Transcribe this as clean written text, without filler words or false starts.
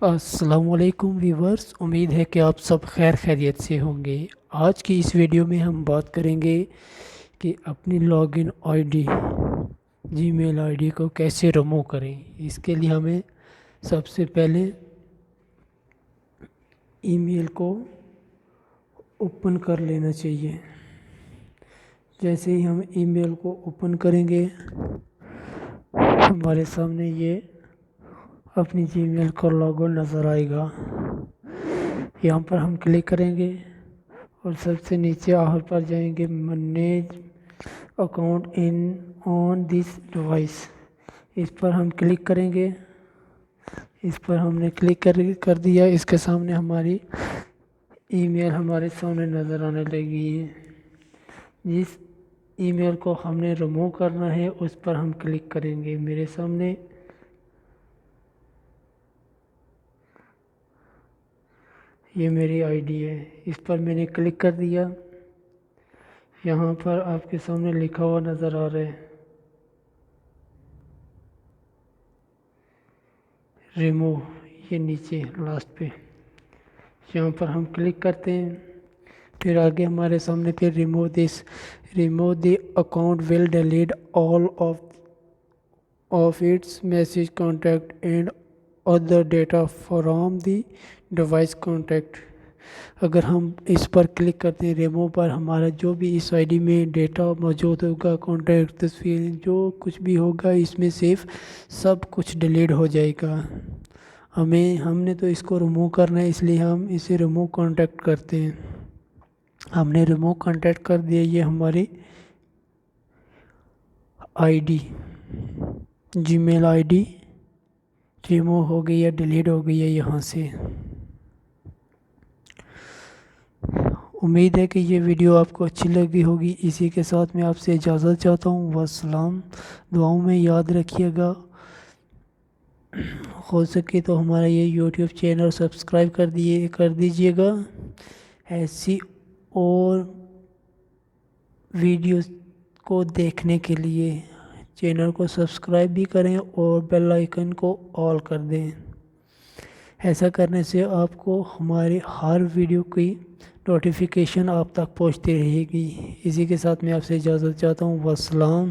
السلام علیکم ویورز، امید ہے کہ آپ سب خیر خیریت سے ہوں گے۔ آج کی اس ویڈیو میں ہم بات کریں گے کہ اپنی log in I D Gmail I D کو کیسے ریموو کریں۔ اس کے لیے ہمیں سب سے پہلے ای میل کو اوپن کر لینا چاہیے۔ جیسے ہی ہم ای میل کو اوپن کریں گے ہمارے سامنے یہ اپنی جی میل کا لاگو نظر آئے گا۔ یہاں پر ہم کلک کریں گے اور سب سے نیچے آخر پر جائیں گے manage account on this device, اس پر ہم کلک کریں گے۔ اس پر ہم نے کلک کر دیا، اس کے سامنے ہماری ای میل ہمارے سامنے نظر آنے لگی ہے۔ جس ای میل کو ہم نے ریموو کرنا ہے اس پر ہم کلک کریں گے۔ میرے سامنے یہ میری آئی ڈی ہے، اس پر میں نے کلک کر دیا۔ یہاں پر آپ کے سامنے لکھا ہوا نظر آ رہا ہے ریموو، یہ نیچے لاسٹ پہ یہاں پر ہم کلک کرتے ہیں۔ پھر آگے ہمارے سامنے پھر remove the account will delete all of its message contact and other data from the device contact. اگر ہم اس پر کلک کرتے ہیں ریموو پر، ہمارا جو بھی اس آئی ڈی میں ڈیٹا موجود ہوگا، کانٹیکٹ، تصویریں، جو کچھ بھی ہوگا اس میں صرف سب کچھ ڈیلیٹ ہو جائے گا۔ ہم نے تو اس کو ریموو کرنا ہے، اس لیے ہم اسے ریموو کانٹیکٹ کرتے ہیں۔ ہم نے ریموو کانٹیکٹ کر دیا، یہ ہماری I D Gmail I D remove ہو گئی ہے، ڈیلیٹ ہو گئی ہے یہاں سے۔ امید ہے کہ یہ ویڈیو آپ کو اچھی لگی ہوگی۔ اسی کے ساتھ میں آپ سے اجازت چاہتا ہوں۔ والسلام، دعاؤں میں یاد رکھیے گا۔ ہو سکے تو ہمارا یہ یوٹیوب چینل سبسکرائب کر دیجیے گا۔ ایسی اور ویڈیوز کو دیکھنے کے لیے چینل کو سبسکرائب بھی کریں اور بیل آئیکن کو آل کر دیں۔ ایسا کرنے سے آپ کو ہماری ہر ویڈیو کی نوٹیفیکیشن آپ تک پہنچتی رہے گی۔ اسی کے ساتھ میں آپ سے اجازت چاہتا ہوں۔ والسلام۔